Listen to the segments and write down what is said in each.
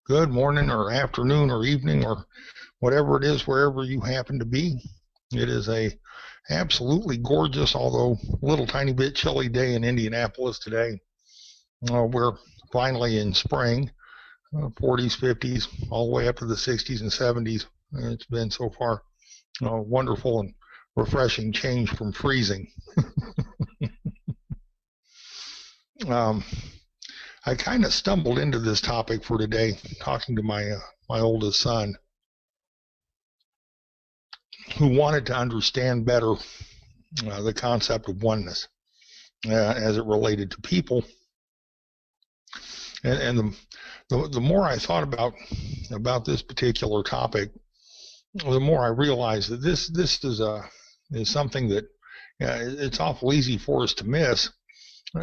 good morning or afternoon or evening or whatever it is, wherever you happen to be. It is a absolutely gorgeous, although a little tiny bit chilly day in Indianapolis today. We're finally in spring, 40s, 50s, all the way up to the 60s and 70s. It's been so far wonderful and refreshing change from freezing. um, I kind of stumbled into this topic for today, talking to my oldest son, who wanted to understand better the concept of oneness as it related to people. And the more I thought about this particular topic, the more I realized that this is something that it's awful easy for us to miss,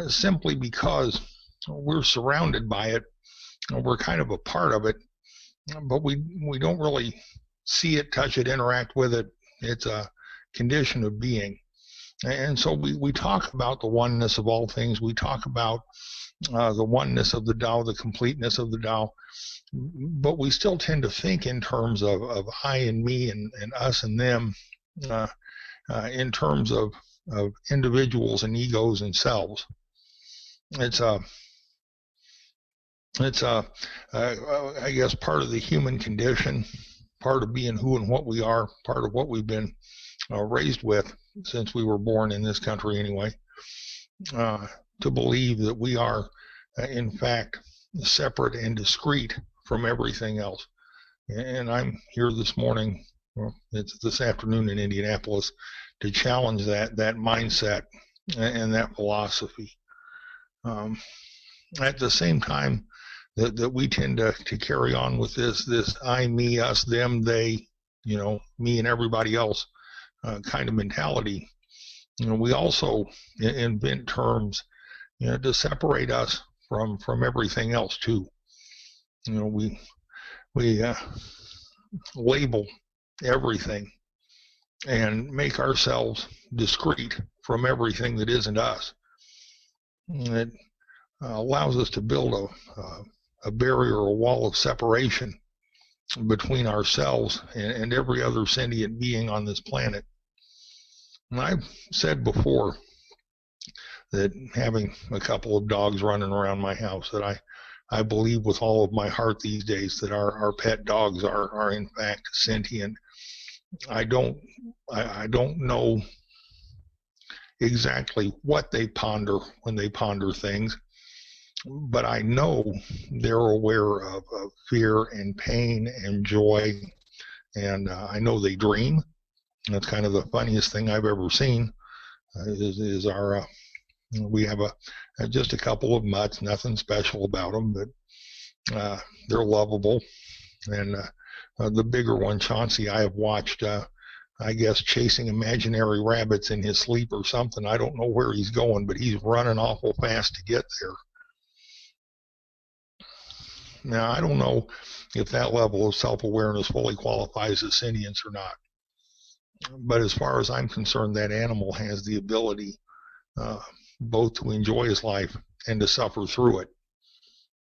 simply because we're surrounded by it. We're kind of a part of it, but we don't really see it, touch it, interact with it. It's a condition of being. And so we talk about the oneness of all things. We talk about the oneness of the Tao, the completeness of the Tao, but we still tend to think in terms of I and me and us and them, in terms of individuals and egos and selves. It's I guess part of the human condition, part of being who and what we are, part of what we've been raised with since we were born in this country anyway, to believe that we are in fact separate and discrete from everything else. And I'm here this morning, well, it's this afternoon in Indianapolis, to challenge that mindset and that philosophy. At the same time that we tend to carry on with this I, me, us, them, they, me and everybody else kind of mentality, we also invent terms, to separate us from everything else too. We label everything and make ourselves discrete from everything that isn't us. It allows us to build a barrier, a wall of separation between ourselves and every other sentient being on this planet. And I've said before that having a couple of dogs running around my house, that I believe with all of my heart these days that our pet dogs are in fact sentient. I don't know exactly what they ponder when they ponder things, but I know they're aware of fear and pain and joy, and I know they dream. That's kind of the funniest thing I've ever seen. Is our we have just a couple of mutts, nothing special about them, but they're lovable. And the bigger one, Chauncey, I have watched, I guess, chasing imaginary rabbits in his sleep or something. I don't know where he's going, but he's running awful fast to get there. Now, I don't know if that level of self-awareness fully qualifies as sentience or not. But as far as I'm concerned, that animal has the ability both to enjoy his life and to suffer through it.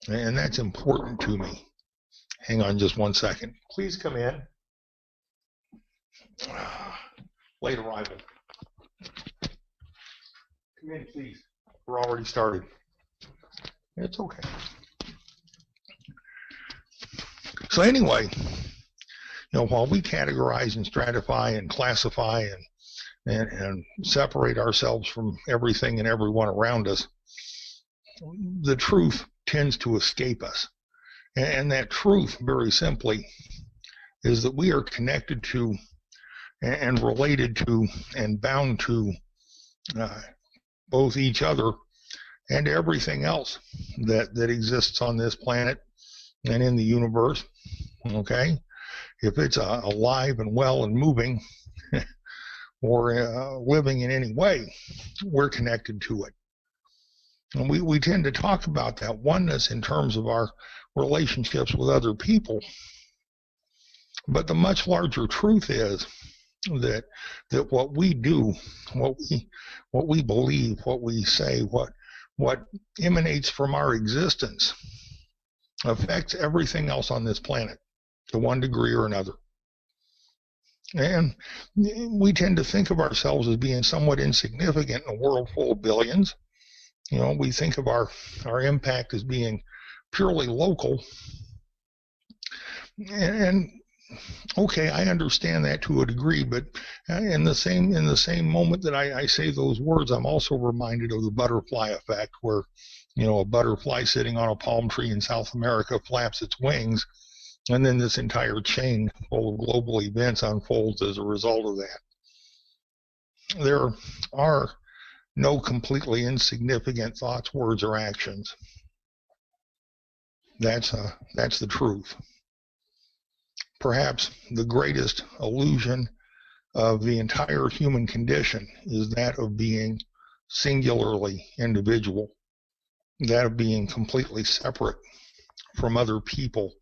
And that's important to me. Hang on just one second. Please come in. Late arrival. Come in, please. We're already started. It's okay. So anyway, while we categorize and stratify and classify and separate ourselves from everything and everyone around us, the truth tends to escape us. And that truth, very simply, is that we are connected to and related to and bound to both each other and everything else that exists on this planet and in the universe. Okay? If it's alive and well and moving or living in any way, we're connected to it. And we tend to talk about that oneness in terms of our relationships with other people. But the much larger truth is that what we do, what we believe, what we say, what emanates from our existence affects everything else on this planet to one degree or another. And we tend to think of ourselves as being somewhat insignificant in a world full of billions. We think of our impact as being purely local. And okay, I understand that to a degree, but in the same moment that I say those words, I'm also reminded of the butterfly effect, where a butterfly sitting on a palm tree in South America flaps its wings, and then this entire chain full of global events unfolds as a result of that. There are no completely insignificant thoughts, words, or actions. That's the truth. Perhaps the greatest illusion of the entire human condition is that of being singularly individual, that of being completely separate from other people,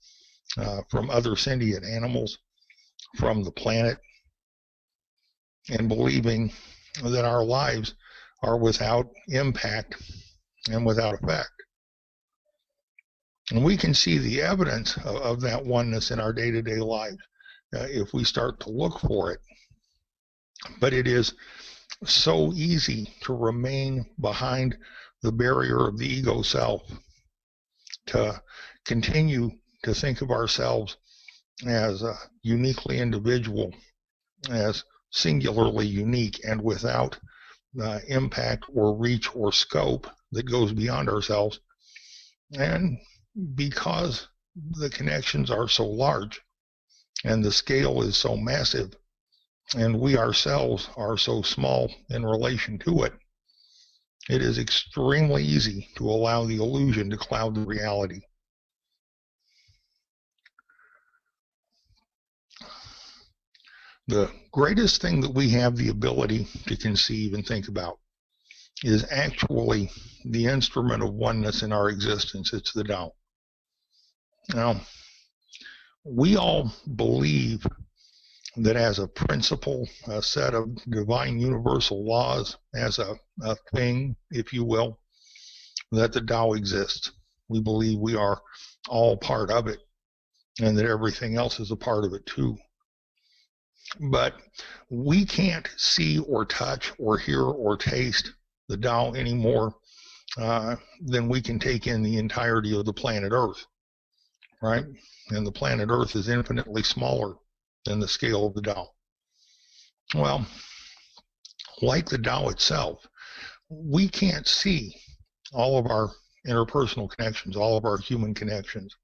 from other sentient animals, from the planet, and believing that our lives are without impact and without effect. And we can see the evidence of that oneness in our day-to-day lives if we start to look for it. But it is so easy to remain behind the barrier of the ego self, to continue to think of ourselves as uniquely individual, as singularly unique, and without impact or reach or scope that goes beyond ourselves. And because the connections are so large and the scale is so massive and we ourselves are so small in relation to it, it is extremely easy to allow the illusion to cloud the reality. The greatest thing that we have the ability to conceive and think about is actually the instrument of oneness in our existence. It's the Tao. Now, we all believe that as a principle, a set of divine universal laws, as a thing, if you will, that the Tao exists. We believe we are all part of it, and that everything else is a part of it too. But we can't see or touch or hear or taste the Tao any more than we can take in the entirety of the planet Earth, right? And the planet Earth is infinitely smaller than the scale of the Tao. Well, like the Tao itself, we can't see all of our interpersonal connections, all of our human connections.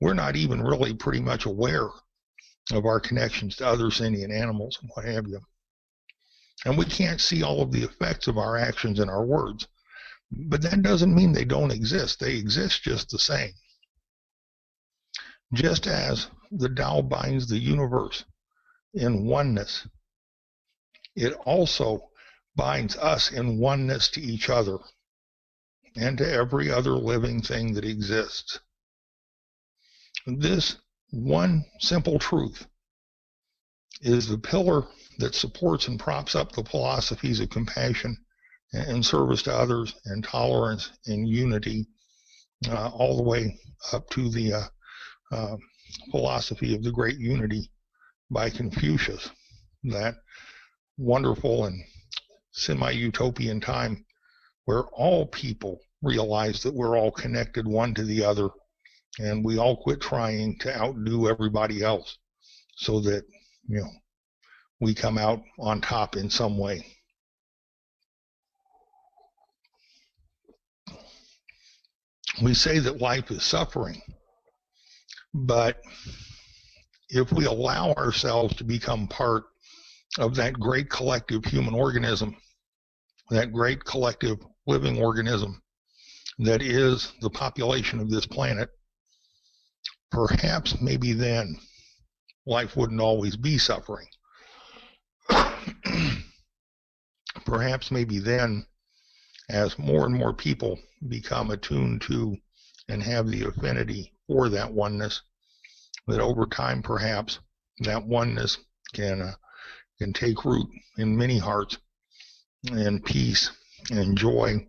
We're not even really pretty much aware of our connections to other sentient animals and what have you. And we can't see all of the effects of our actions and our words. But that doesn't mean they don't exist. They exist just the same. Just as the Tao binds the universe in oneness, it also binds us in oneness to each other and to every other living thing that exists. This one simple truth is the pillar that supports and props up the philosophies of compassion and service to others and tolerance and unity, all the way up to the philosophy of the great unity by Confucius, that wonderful and semi-utopian time where all people realize that we're all connected one to the other, and we all quit trying to outdo everybody else so that, we come out on top in some way. We say that life is suffering, but if we allow ourselves to become part of that great collective human organism, that great collective living organism that is the population of this planet, perhaps maybe then life wouldn't always be suffering. Perhaps maybe then, as more and more people become attuned to and have the affinity for that oneness, that over time perhaps that oneness can take root in many hearts, and peace and joy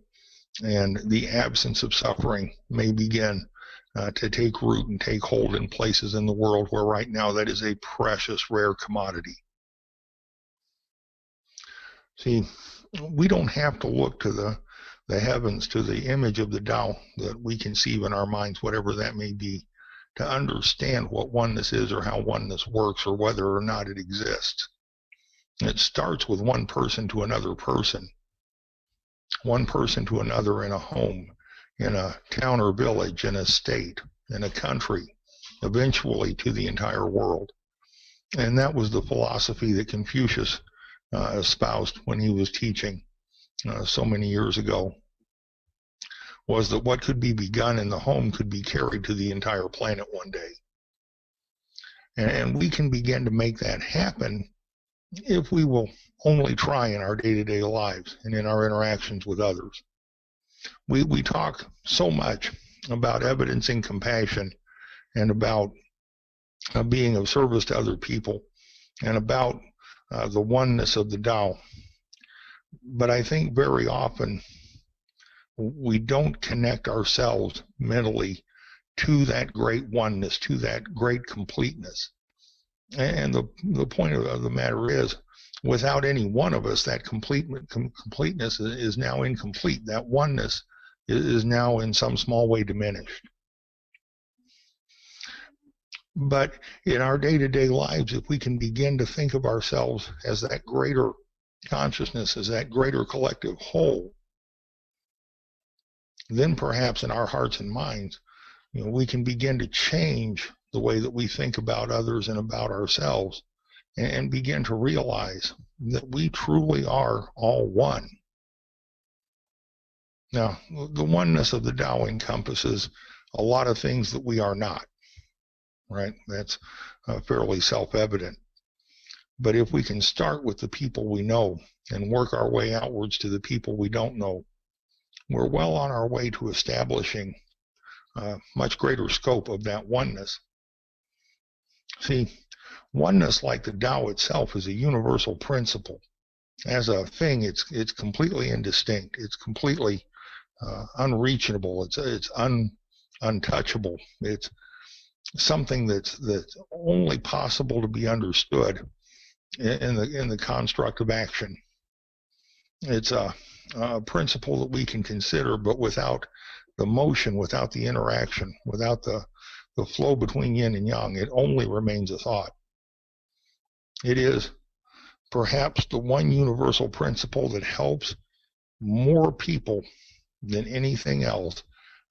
and the absence of suffering may begin to take root and take hold in places in the world where right now that is a precious, rare commodity. See, we don't have to look to the heavens, to the image of the Tao that we conceive in our minds, whatever that may be, to understand what oneness is or how oneness works or whether or not it exists. It starts with one person to another person, one person to another in a home, in a town or village, in a state, in a country, eventually to the entire world. And that was the philosophy that Confucius espoused when he was teaching so many years ago, was that what could be begun in the home could be carried to the entire planet one day. And we can begin to make that happen if we will only try in our day-to-day lives and in our interactions with others. We talk so much about evidencing compassion and about being of service to other people and about the oneness of the Tao. But I think very often we don't connect ourselves mentally to that great oneness, to that great completeness. And the point of the matter is, without any one of us, that completeness is now incomplete. That oneness is now in some small way diminished. But in our day-to-day lives, if we can begin to think of ourselves as that greater consciousness, as that greater collective whole, then perhaps in our hearts and minds, we can begin to change the way that we think about others and about ourselves, and begin to realize that we truly are all one. Now, the oneness of the Tao encompasses a lot of things that we are not, right? That's fairly self-evident. But if we can start with the people we know and work our way outwards to the people we don't know, we're well on our way to establishing a much greater scope of that oneness. See, oneness, like the Tao itself, is a universal principle. As a thing, it's completely indistinct. It's completely unreachable. It's untouchable. It's something that's only possible to be understood in the construct of action. It's a principle that we can consider, but without the motion, without the interaction, without the flow between yin and yang, it only remains a thought. It is perhaps the one universal principle that helps more people than anything else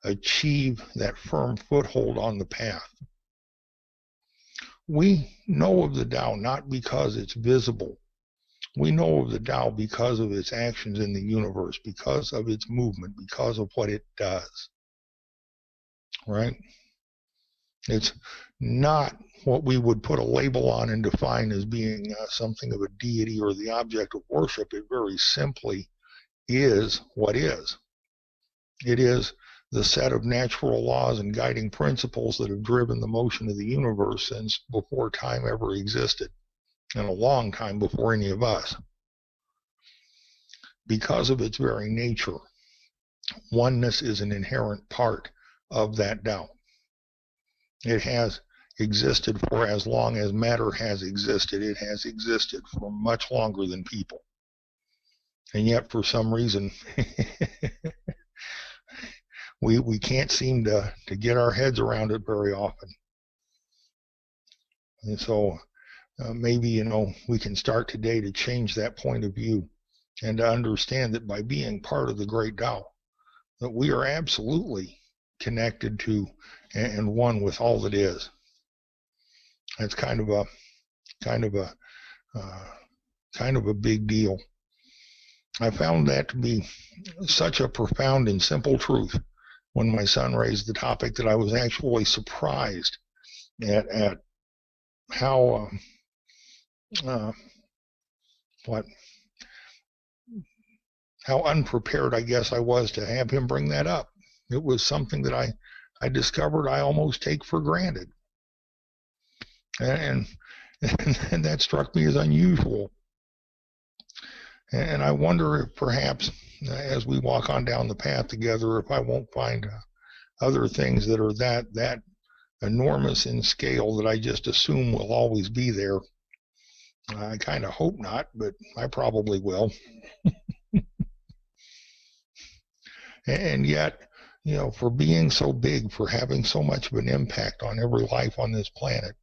achieve that firm foothold on the path. We know of the Tao not because it's visible. We know of the Tao because of its actions in the universe, because of its movement, because of what it does. Right? It's not what we would put a label on and define as being something of a deity or the object of worship. It very simply is what is. It is the set of natural laws and guiding principles that have driven the motion of the universe since before time ever existed, and a long time before any of us. Because of its very nature, oneness is an inherent part of that Tao. It has existed for as long as matter has existed. It has existed for much longer than people. And yet, for some reason, we can't seem to get our heads around it very often. And so maybe, we can start today to change that point of view and to understand that by being part of the great Tao, that we are absolutely connected to and one with all that is. It's kind of a big deal. I found that to be such a profound and simple truth when my son raised the topic that I was actually surprised at how how unprepared I guess I was to have him bring that up. It was something that I discovered I almost take for granted. And that struck me as unusual. And I wonder if perhaps as we walk on down the path together, if I won't find other things that are that enormous in scale that I just assume will always be there. I kind of hope not, but I probably will. And yet, for being so big, for having so much of an impact on every life on this planet,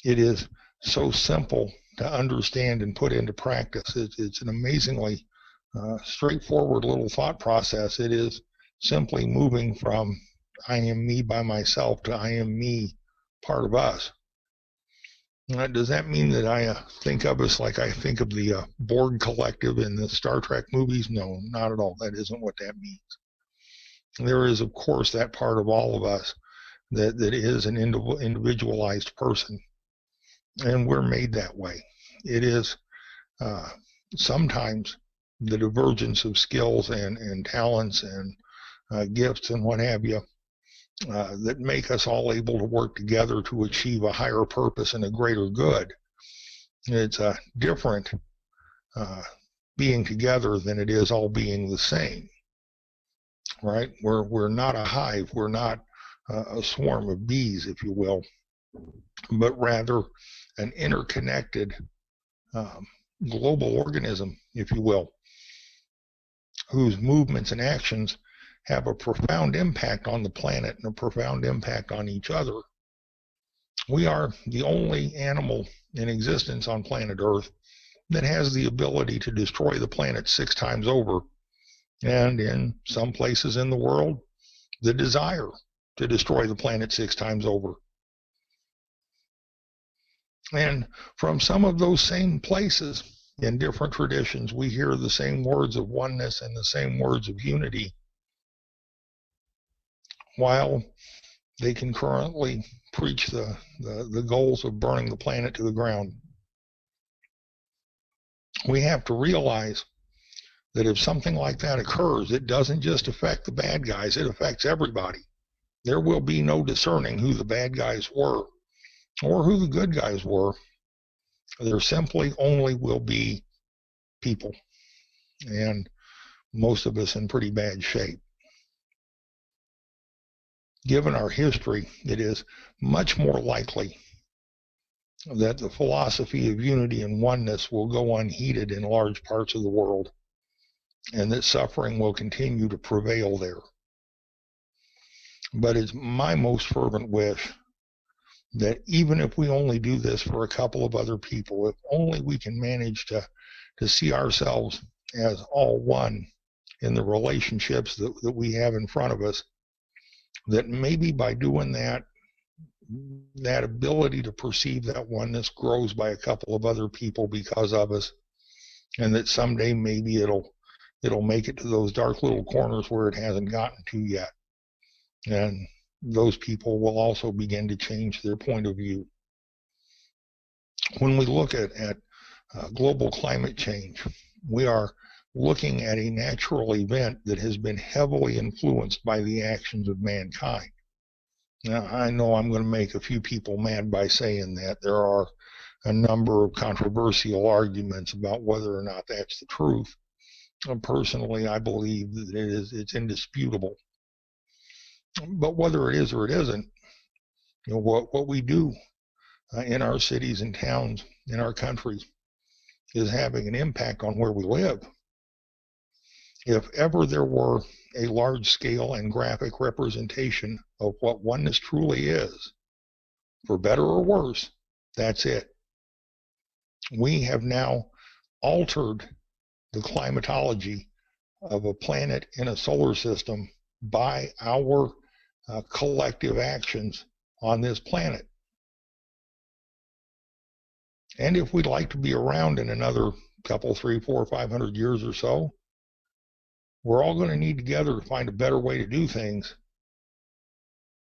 it is so simple to understand and put into practice. It's an amazingly straightforward little thought process. It is simply moving from I am me by myself to I am me, part of us. Does that mean that I think of us like I think of the Borg Collective in the Star Trek movies? No, not at all. That isn't what that means. There is, of course, that part of all of us that is an individualized person, and we're made that way. It is sometimes the divergence of skills and talents and gifts and what have you that make us all able to work together to achieve a higher purpose and a greater good. It's different being together than it is all being the same, right? We're not a hive. We're not a swarm of bees, if you will, but rather an interconnected global organism, if you will, whose movements and actions have a profound impact on the planet and a profound impact on each other. We are the only animal in existence on planet Earth that has the ability to destroy the planet 6 times over, and in some places in the world, the desire to destroy the planet 6 times over. And from some of those same places, in different traditions, we hear the same words of oneness and the same words of unity, while they concurrently preach the goals of burning the planet to the ground. We have to realize that if something like that occurs, it doesn't just affect the bad guys, it affects everybody. There will be no discerning who the bad guys were or who the good guys were. There simply only will be people, and most of us in pretty bad shape. Given our history, it is much more likely that the philosophy of unity and oneness will go unheeded in large parts of the world, and that suffering will continue to prevail there. But it's my most fervent wish that even if we only do this for a couple of other people, if only we can manage to see ourselves as all one in the relationships that we have in front of us, that maybe by doing that, that ability to perceive that oneness grows by a couple of other people because of us, and that someday maybe it'll make it to those dark little corners where it hasn't gotten to yet. And those people will also begin to change their point of view. When we look at global climate change, we are looking at a natural event that has been heavily influenced by the actions of mankind. Now, I know I'm going to make a few people mad by saying that. There are a number of controversial arguments about whether or not that's the truth. Personally, I believe that it's indisputable. But whether it is or it isn't, what we do in our cities and towns, in our country, is having an impact on where we live. If ever there were a large-scale and graphic representation of what oneness truly is, for better or worse, that's it. We have now altered the climatology of a planet in a solar system by our collective actions on this planet. And if we'd like to be around in another couple, 300, 400, 500 years or so, we're all going to need together to find a better way to do things,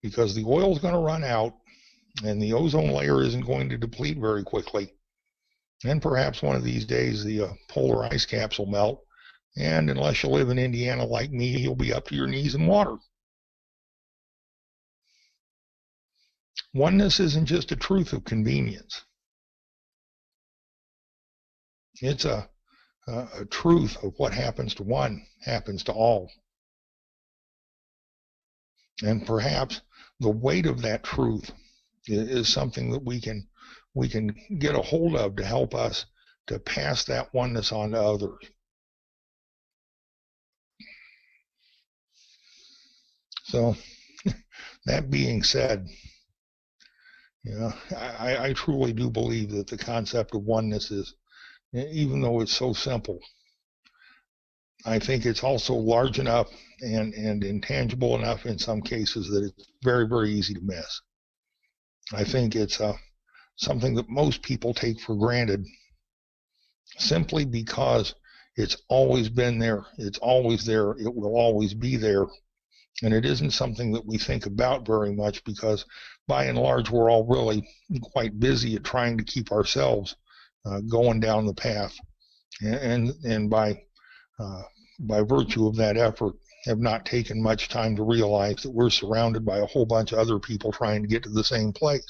because the oil's going to run out and the ozone layer isn't going to deplete very quickly. And perhaps one of these days the polar ice caps will melt, and unless you live in Indiana like me, you'll be up to your knees in water. Oneness isn't just a truth of convenience. It's a truth of what happens to one happens to all. And perhaps the weight of that truth is something that we can get a hold of to help us to pass that oneness on to others. So that being said, I truly do believe that the concept of oneness is, even though it's so simple, I think it's also large enough and intangible enough in some cases that it's very, very easy to miss. I think it's something that most people take for granted simply because it's always been there, it's always there, it will always be there. And it isn't something that we think about very much because, by and large, we're all really quite busy at trying to keep ourselves going down the path. And by virtue of that effort, have not taken much time to realize that we're surrounded by a whole bunch of other people trying to get to the same place.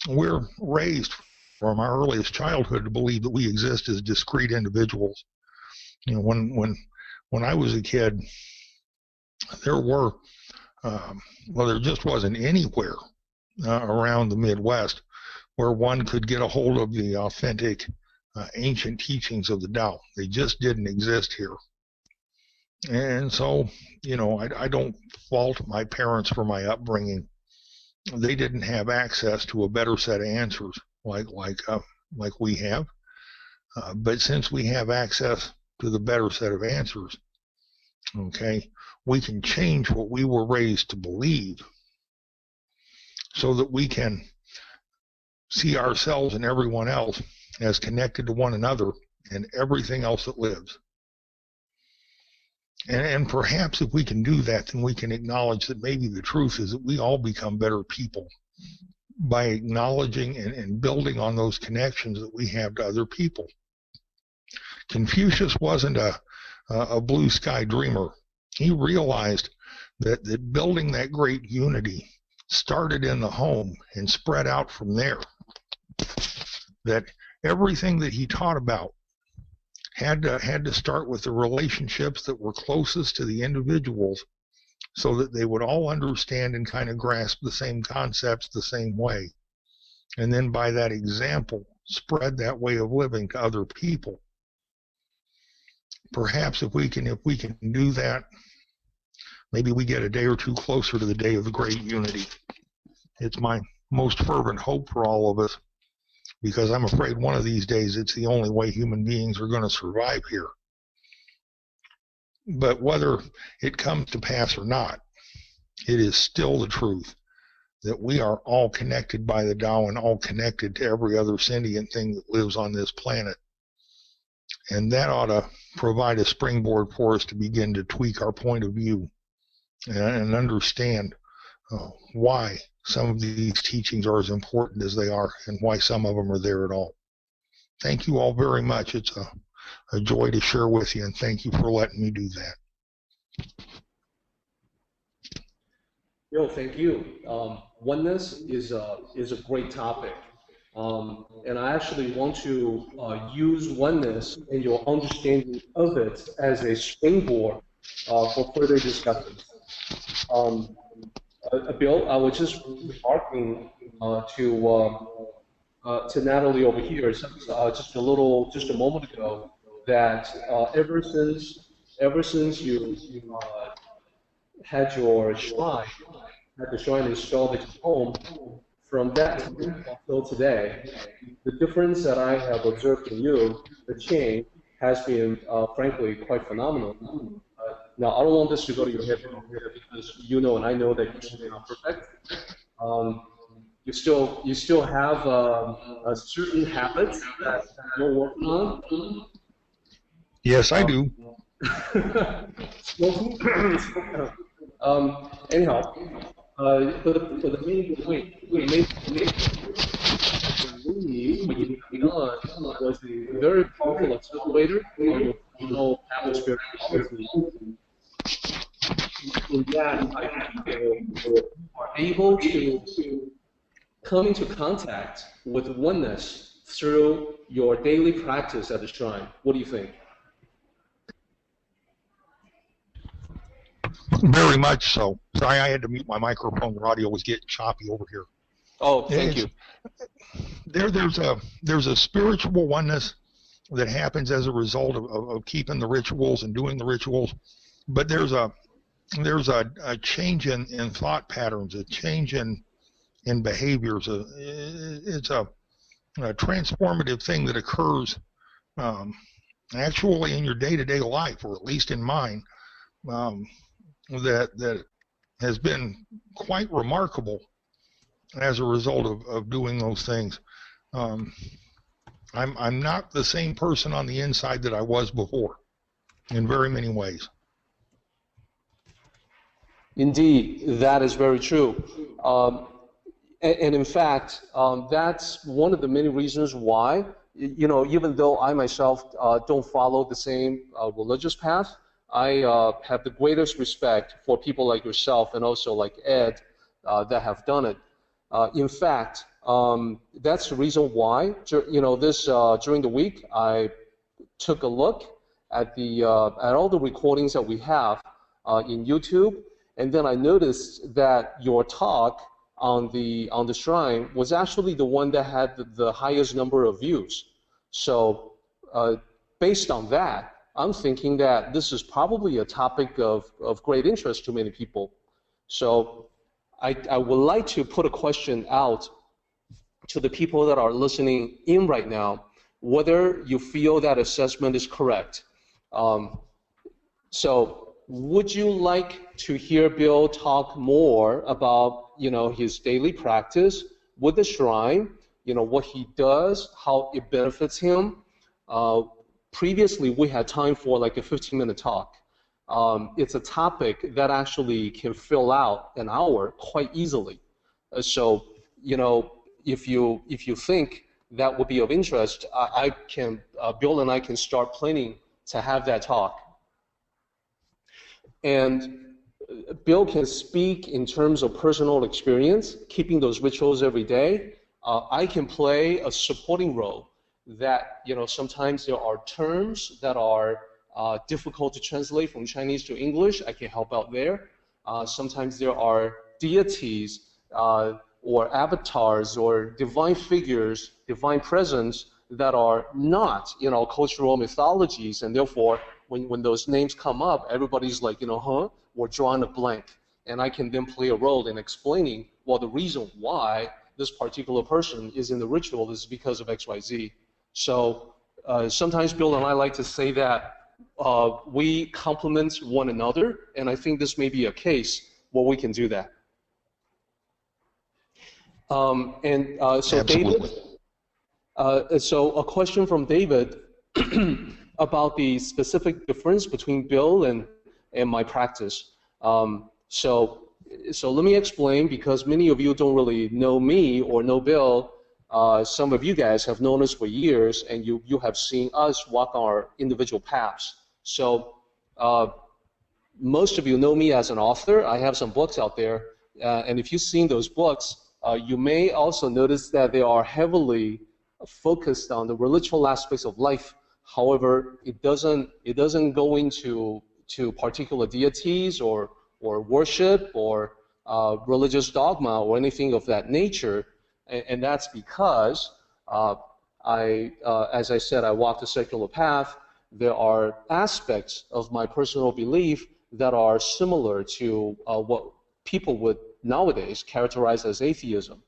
We're raised from our earliest childhood to believe that we exist as discrete individuals. When I was a kid, there just wasn't anywhere around the Midwest where one could get a hold of the authentic ancient teachings of the Tao. They just didn't exist here. And so, I don't fault my parents for my upbringing. They didn't have access to a better set of answers like we have. But since we have access to the better set of answers, okay, we can change what we were raised to believe so that we can see ourselves and everyone else as connected to one another and everything else that lives. And perhaps if we can do that, then we can acknowledge that maybe the truth is that we all become better people by acknowledging and building on those connections that we have to other people. Confucius wasn't a blue sky dreamer. He realized that building that great unity started in the home and spread out from there. That everything that he taught about had to start with the relationships that were closest to the individuals so that they would all understand and kind of grasp the same concepts the same way. And then by that example, spread that way of living to other people. Perhaps if we can do that, maybe we get a day or two closer to the day of the great unity. It's my most fervent hope for all of us, because I'm afraid one of these days it's the only way human beings are going to survive here. But whether it comes to pass or not, it is still the truth that we are all connected by the Tao and all connected to every other sentient thing that lives on this planet. And that ought to provide a springboard for us to begin to tweak our point of view and understand why some of these teachings are as important as they are and why some of them are there at all. Thank you all very much. It's a joy to share with you, and thank you for letting me do that. Yo, thank you. Oneness is a great topic, and I actually want to use oneness and your understanding of it as a springboard for further discussions. Bill, I was just remarking to Natalie over here just a moment ago that ever since you had your shrine, had the shrine installed at your home, from that time until today, the difference that I have observed in you, the change, has been frankly quite phenomenal. Now, I don't want this to go to your head because you know and I know that you're still not perfect. You still have a certain habits that you're working on. Yes, I do. Anyhow, but the main point, what you have done was a very powerful accelerator on your personal path of spirituality. In that, I feel you are able to come into contact with oneness through your daily practice at the shrine. What do you think? Very much so. Sorry, I had to mute my microphone. The audio was getting choppy over here. Oh, thank you. There's a spiritual oneness that happens as a result of keeping the rituals and doing the rituals, but there's a change in thought patterns, a change in behaviors. It's a transformative thing that occurs actually in your day-to-day life, or at least in mine, that has been quite remarkable as a result of doing those things. I'm not the same person on the inside that I was before, in very many ways. Indeed, that is very true. And in fact, that's one of the many reasons why, you know, even though I myself don't follow the same religious path, I have the greatest respect for people like yourself and also like Ed that have done it. In fact, that's the reason why, you know, this during the week, I took a look at all the recordings that we have in YouTube, and then I noticed that your talk on the shrine was actually the one that had the highest number of views. So based on that, I'm thinking that this is probably a topic of great interest to many people. So I would like to put a question out to the people that are listening in right now, whether you feel that assessment is correct. So would you like to hear Bill talk more about, you know, his daily practice with the shrine, you know, what he does, how it benefits him? Previously, we had time for like a 15-minute talk. It's a topic that actually can fill out an hour quite easily. So, you know, if you think that would be of interest, Bill and I can start planning to have that talk. And Bill can speak in terms of personal experience, keeping those rituals every day. I can play a supporting role that, you know, sometimes there are terms that are difficult to translate from Chinese to English. I can help out there. Sometimes there are deities or avatars or divine figures, divine presence that are not, you know, cultural mythologies, and therefore when those names come up, everybody's like, you know, huh? Or drawing a blank. And I can then play a role in explaining, well, the reason why this particular person is in the ritual is because of XYZ. So sometimes Bill and I like to say that we complement one another, and I think this may be a case where we can do that. So Absolutely. David, so a question from David about the specific difference between Bill and my practice. So let me explain, because many of you don't really know me or know Bill. Some of you guys have known us for years, and you have seen us walk our individual paths. So most of you know me as an author. I have some books out there, and if you've seen those books, you may also notice that they are heavily focused on the ritual aspects of life. However, it doesn't go into particular deities or worship or religious dogma or anything of that nature, and that's because as I said, I walk the secular path. There are aspects of my personal belief that are similar to what people would nowadays characterize as atheism.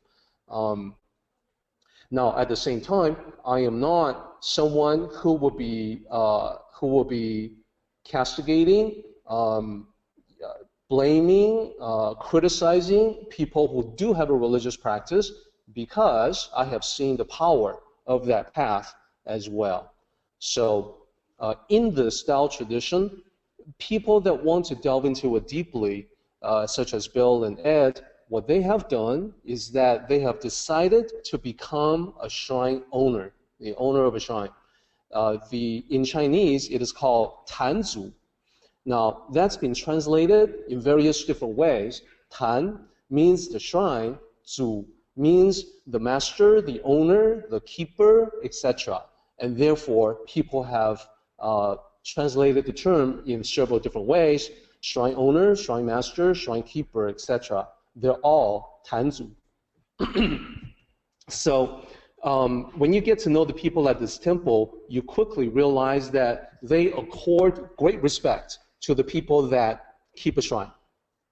Now, at the same time, I am not someone who will be castigating, blaming, criticizing people who do have a religious practice, because I have seen the power of that path as well. So in the style tradition, people that want to delve into it deeply, such as Bill and Ed, what they have done is that they have decided to become a shrine owner, the owner of a shrine. In Chinese, it is called Tanzu. Now, that's been translated in various different ways. Tan means the shrine, Zu means the master, the owner, the keeper, etc. And therefore, people have translated the term in several different ways. shrine owner, shrine master, shrine keeper, etc. They're all 坛主. So when you get to know the people at this temple, you quickly realize that they accord great respect to the people that keep a shrine,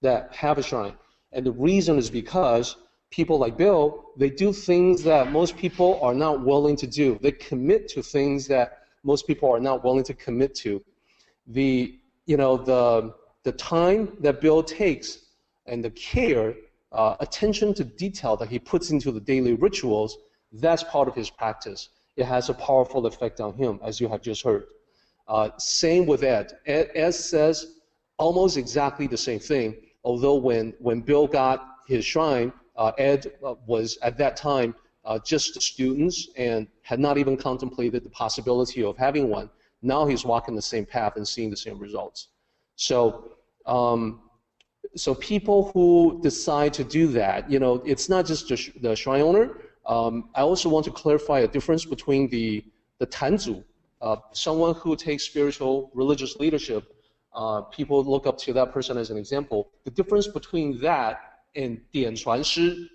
that have a shrine. And the reason is because people like Bill, they do things that most people are not willing to do. They commit to things that most people are not willing to commit to. The time that Bill takes and the care, attention to detail that he puts into the daily rituals, that's part of his practice. It has a powerful effect on him, as you have just heard. Same with Ed. Ed says almost exactly the same thing, although when Bill got his shrine, Ed was at that time just students and had not even contemplated the possibility of having one. Now he's walking the same path and seeing the same results. So, so people who decide to do that, it's not just the shrine owner. I also want to clarify a difference between the 坛主, someone who takes spiritual religious leadership. People look up to that person as an example. The difference between that and 点传师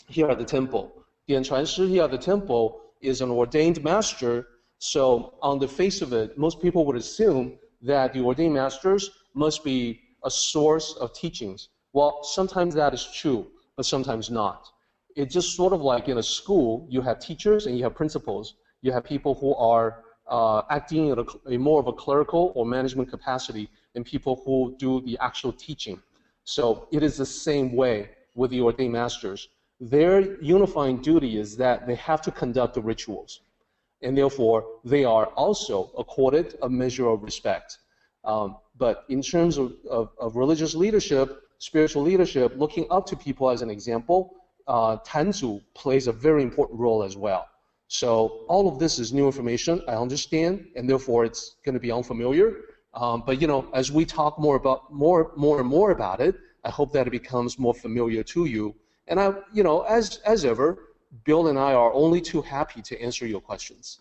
here at the temple. 点传师 here at the temple is an ordained master. So on the face of it, most people would assume that the ordained masters must be a source of teachings. Well, sometimes that is true, but sometimes not. It's just sort of like in a school, you have teachers and you have principals. You have people who are acting in a more of a clerical or management capacity and people who do the actual teaching. So it is the same way with the ordained masters. Their unifying duty is that they have to conduct the rituals, and therefore they are also accorded a measure of respect. But in terms of religious leadership, spiritual leadership, looking up to people as an example, 坛主 plays a very important role as well. So all of this is new information, I understand, and therefore it's going to be unfamiliar. But as we talk more and more about it, I hope that it becomes more familiar to you. And as ever, Bill and I are only too happy to answer your questions.